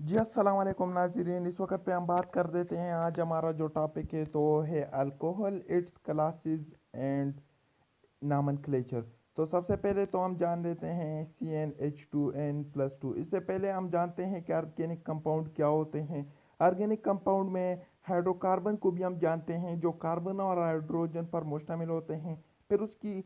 जी अस्सलाम वालेकुम नाज़रीन। इस वक्त पे हम बात कर देते हैं। आज हमारा जो टॉपिक है तो है अल्कोहल, इट्स क्लासेस एंड नामनक्लेचर। तो सबसे पहले तो हम जान लेते हैं CnH2n+2। इससे पहले हम जानते हैं कि ऑर्गेनिक कंपाउंड क्या होते हैं। ऑर्गेनिक कंपाउंड में हाइड्रोकार्बन को भी हम जानते हैं, जो कार्बन और हाइड्रोजन पर मुश्तमिल होते हैं। फिर उसकी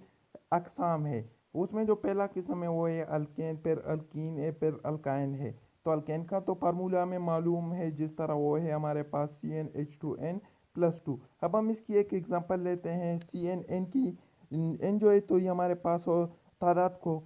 अकसाम है। उसमें जो पहला किस्म है वो है अल्केन, फिर अल्कीन है, फिर अल्काइन है। तो अल्केन का तो फार्मूला हमें मालूम है, जिस तरह वो है हमारे पास CnH2n+2। अब हम इसकी एक एग्जांपल लेते हैं। CnN की एन जो है तो ये हमारे पास वो तादाद को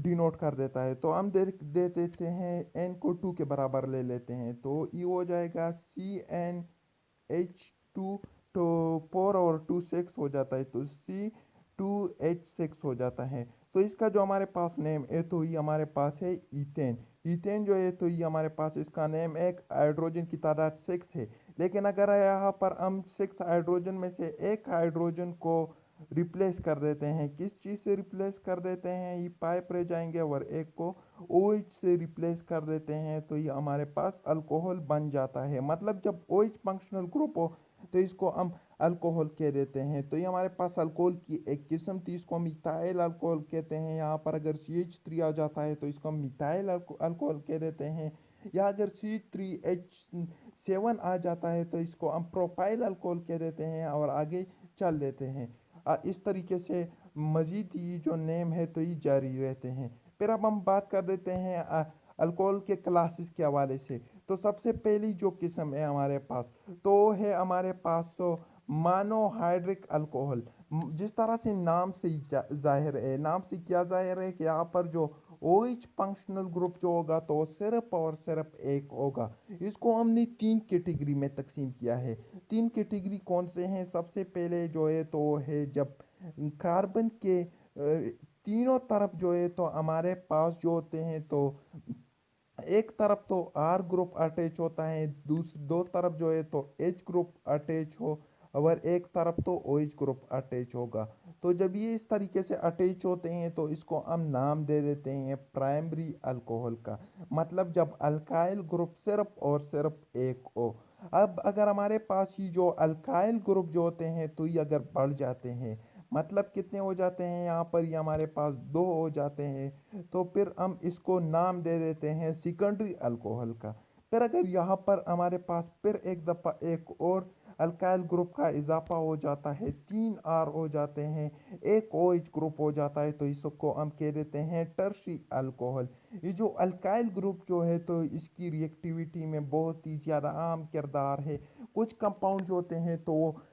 डिनोट कर देता है। तो हम दे देते हैं एन को 2 के बराबर ले लेते हैं। तो ये हो जाएगा CnH2। तो 4 और 2 6 हो जाता है, तो C2H6 हो जाता है। तो इसका जो हमारे पास नेम है तो ये हमारे पास है ईथेन। ईथेन जो है तो ये हमारे पास इसका नेम, एक हाइड्रोजन की तादाद 6 है। लेकिन अगर यहाँ पर हम 6 हाइड्रोजन में से एक हाइड्रोजन को रिप्लेस कर देते हैं, किस चीज़ से रिप्लेस कर देते हैं, ये पाइप रह जाएंगे, और एक को OH से रिप्लेस कर देते हैं, तो ये हमारे पास अल्कोहल बन जाता है। मतलब जब OH फंक्शनल ग्रुप हो तो इसको हम अल्कोहल कह देते हैं। तो ये हमारे पास अल्कोहल की एक किस्म थी, इसको हम इथाइल अल्कोहल कहते हैं। यहाँ पर अगर CH3 आ जाता है तो इसको हम मिथाइल अल्कोहल कह देते हैं। या अगर C3H7 आ जाता है तो इसको हम प्रोपाइल अल्कोहल कह देते हैं, और आगे चल देते हैं। इस तरीके से मज़ीद ये जो नेम है तो ये जारी रहते हैं। फिर अब हम बात कर देते हैं अल्कोहल के क्लासेस के हवाले से। तो सबसे पहली जो किस्म है हमारे पास, तो है हमारे पास तो मोनोहाइड्रिक अल्कोहल। जिस तरह से नाम से ही जाहिर है, नाम से क्या जाहिर है कि यहाँ पर जो OH फंक्शनल ग्रुप जो होगा तो सिर्फ और सिर्फ एक होगा। इसको हमने 3 कैटेगरी में तकसीम किया है। 3 कैटेगरी कौन से हैं? सबसे पहले जो है तो है जब कार्बन के तीनों तरफ जो है तो हमारे पास जो होते हैं तो एक तरफ तो R ग्रुप अटैच होता है, दो तरफ जो है तो H ग्रुप अटैच हो, और एक तरफ तो OH ग्रुप अटैच होगा। तो जब ये इस तरीके से अटैच होते हैं तो इसको हम नाम दे देते हैं प्राइमरी अल्कोहल का। मतलब जब अल्काइल ग्रुप सिर्फ और सिर्फ एक हो। अब अगर हमारे पास ये जो अल्काइल ग्रुप जो होते हैं तो ये अगर बढ़ जाते हैं, मतलब कितने हो जाते हैं, यहाँ पर ये हमारे पास 2 हो जाते हैं, तो फिर हम इसको नाम दे देते हैं सेकेंडरी अल्कोहल का। फिर अगर यहाँ पर हमारे पास फिर एक दफ़ा एक और अल्काइल ग्रुप का इजाफा हो जाता है, 3 R हो जाते हैं, एक OH ग्रुप हो जाता है, तो इसको हम कह देते हैं टर्शी अल्कोहल। ये जो अल्काइल ग्रुप जो है तो इसकी रिएक्टिविटी में बहुत ही ज़्यादा अहम किरदार है। कुछ कंपाउंड जो होते हैं तो वो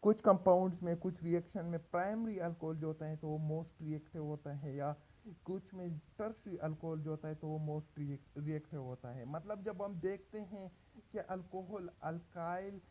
कुछ कंपाउंड्स में, कुछ रिएक्शन में प्राइमरी अल्कोहल जो होता है तो वो मोस्ट रिएक्टिव होता है, या कुछ में टर्शरी अल्कोहल जो होता है तो वो मोस्ट रिएक्टिव होता है। मतलब जब हम देखते हैं कि अल्कोहल अल्काइल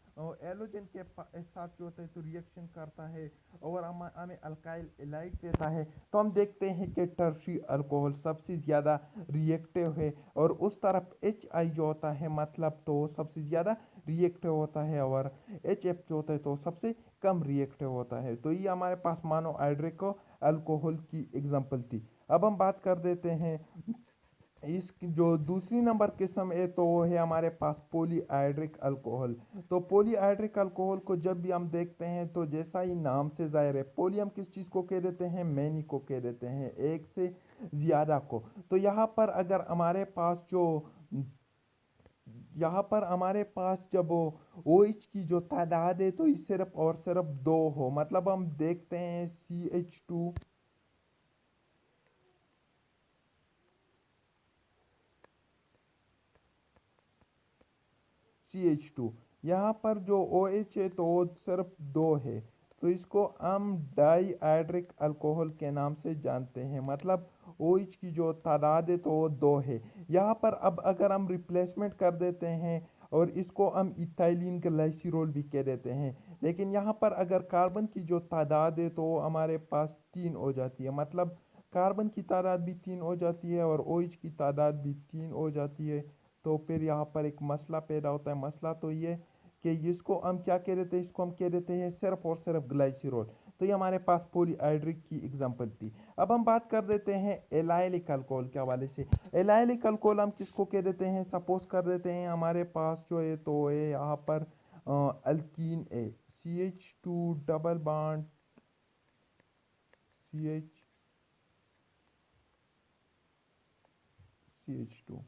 एलोजन के साथ जो होता है तो रिएक्शन करता है, और हमें अल्काइल एलाइड देता है, तो हम देखते हैं कि टर्शरी अल्कोहल सबसे ज़्यादा रिएक्टिव है, और उस तरफ HI जो होता है मतलब तो सबसे ज़्यादा रिएक्टिव होता है, और HF जो होता है तो सबसे कम रिएक्टिव होता है। तो ये हमारे पास मोनोहाइड्रिक अल्कोहल की एग्जांपल थी। अब हम बात कर देते हैं इस जो दूसरी नंबर किस्म है तो वो है हमारे पास पॉलीहाइड्रिक अल्कोहल। तो पॉलीहाइड्रिक अल्कोहल को जब भी हम देखते हैं तो जैसा ही नाम से जाहिर है, पोली हम किस चीज़ को कह देते हैं? मैनी को कह देते हैं, एक से ज़्यादा को। तो यहाँ पर जब OH की जो तादाद है तो ये सिर्फ और सिर्फ 2 हो। मतलब हम देखते हैं CH2, यहाँ पर जो OH है तो वो सिर्फ 2 है। तो इसको हम डाईहाइड्रिक अल्कोहल के नाम से जानते हैं। मतलब OH की जो तादाद है तो वो 2 है। यहाँ पर अब अगर हम रिप्लेसमेंट कर देते हैं और इसको हम इथाइलिन ग्लाइसिरोल भी कह देते हैं, लेकिन यहाँ पर अगर कार्बन की जो तादाद है तो वो हमारे पास 3 हो जाती है। मतलब कार्बन की तादाद भी 3 हो जाती है और OH की तादाद भी 3 हो जाती है। तो फिर यहाँ पर एक मसला पैदा होता है। मसला तो ये कि इसको हम क्या कह देते हैं? इसको हम कह देते हैं सिर्फ और सिर्फ ग्लाइसिरोल। तो ये हमारे पास पॉलीहाइड्रिक की एग्जांपल थी। अब हम बात कर देते हैं एलाइलिक अल्कोहल के हवाले से। एलाइलिक अल्कोहल हम किसको कह देते हैं? सपोज कर देते हैं हमारे पास जो है तो है यहाँ पर अल्कीन है, CH2 डबल बॉन्ड CH2।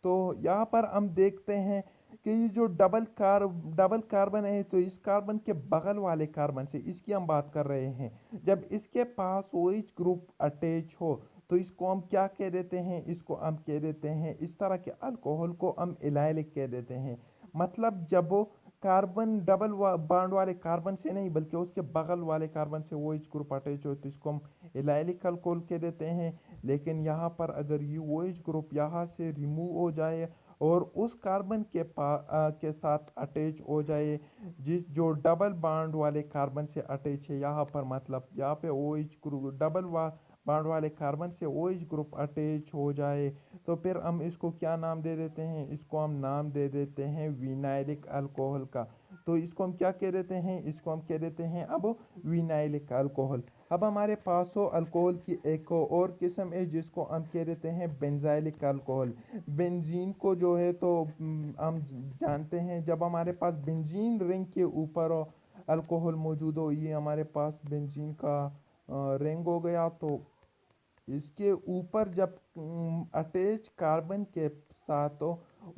तो यहाँ पर हम देखते हैं कि ये जो डबल कार्बन है तो इस कार्बन के बगल वाले कार्बन से इसकी हम बात कर रहे हैं। जब इसके पास OH ग्रुप अटैच हो तो इसको हम क्या कह देते हैं? इसको हम कह देते हैं, इस तरह के अल्कोहल को हम इलायलिक कह देते हैं। मतलब जब वो कार्बन बॉन्ड वाले कार्बन से नहीं बल्कि उसके बगल वाले कार्बन से OH ग्रुप अटैच हो तो इसको हम इलायलिक अल्कोहल कह देते हैं। लेकिन यहाँ पर अगर OH ग्रुप यहाँ से रिमूव हो जाए और उस कार्बन के साथ अटैच हो जाए जिस जो डबल बॉन्ड वाले कार्बन से अटैच है, यहाँ पर मतलब यहाँ पे OH ग्रुप बॉन्ड वाले कार्बन से OH ग्रुप अटैच हो जाए तो फिर हम इसको क्या नाम दे देते हैं? इसको हम नाम दे देते हैं विनाइलिक अल्कोहल का। तो इसको हम क्या कह देते हैं? इसको हम कह देते हैं अब विनाइलिक अल्कोहल। अब हमारे पास हो अल्कोहल की एक और किस्म है जिसको हम कह देते हैं बेंजाइलिक अल्कोहल। बेंजीन को जो है तो हम जानते हैं जब हमारे पास बेंजीन रिंग के ऊपर अल्कोहल मौजूद हो, ये हमारे पास बेंजीन का रिंग हो गया, तो इसके ऊपर जब अटैच कार्बन के साथ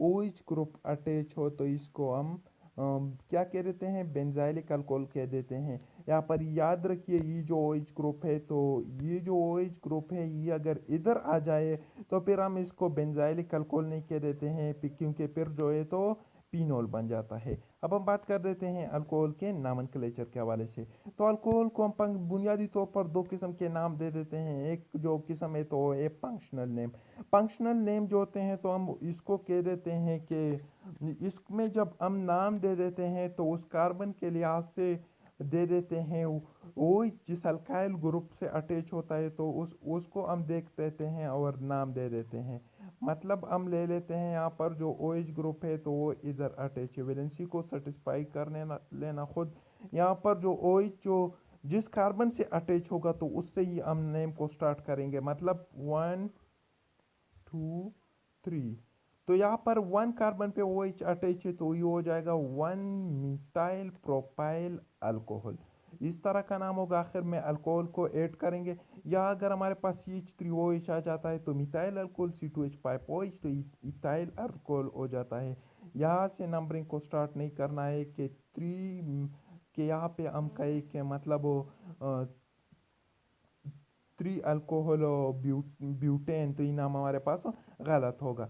OH ग्रुप अटैच हो तो इसको हम क्या कह देते हैं? बेंजाइलिक अल्कोहल कह देते हैं। यहाँ पर याद रखिए ये जो OH ग्रुप है तो ये जो OH ग्रुप है ये अगर इधर आ जाए तो फिर हम इसको बेंजाइलिक अल्कोहल नहीं कह देते हैं क्योंकि फिर जो है तो पीनोल बन जाता है। अब हम बात कर देते हैं अल्कोहल के नामनक्लेचर के हवाले से। तो अल्कोहल को हम बुनियादी तौर पर दो किस्म के नाम दे देते हैं। एक जो किस्म है तो है फंक्शनल नेम। फंक्शनल नेम जो होते हैं तो हम इसको कह देते हैं कि इसमें जब हम नाम दे देते हैं तो उस कार्बन के लिहाज से दे देते हैं वो जिस अल्काइल ग्रुप से अटैच होता है तो उसको हम देख देते हैं और नाम दे देते हैं। मतलब हम ले लेते हैं यहाँ पर जो OH ग्रुप है तो वो इधर अटैच है, वैलेंसी को सेटिस्फाई करने लेना खुद। यहाँ पर जो OH जो जिस कार्बन से अटैच होगा तो उससे ही हम नेम को स्टार्ट करेंगे, मतलब 1 2 3। तो यहाँ पर 1 कार्बन पे OH अटैच है तो ये हो जाएगा 1 मिथाइल प्रोपाइल अल्कोहल। इस तरह का नाम होगा। आखिर में अल्कोहल को ऐड करेंगे या अगर हमारे पास CH3OH आ जाता है तो मिथाइल अल्कोहल C2H5OH तो इथाइल अल्कोहल हो जाता है। यहाँ से नंबरिंग को स्टार्ट नहीं करना है कि 3 के यहाँ पे हम कहें कि मतलब 3 अल्कोहल ब्यूटेन, तो ये नाम हमारे पास गलत होगा।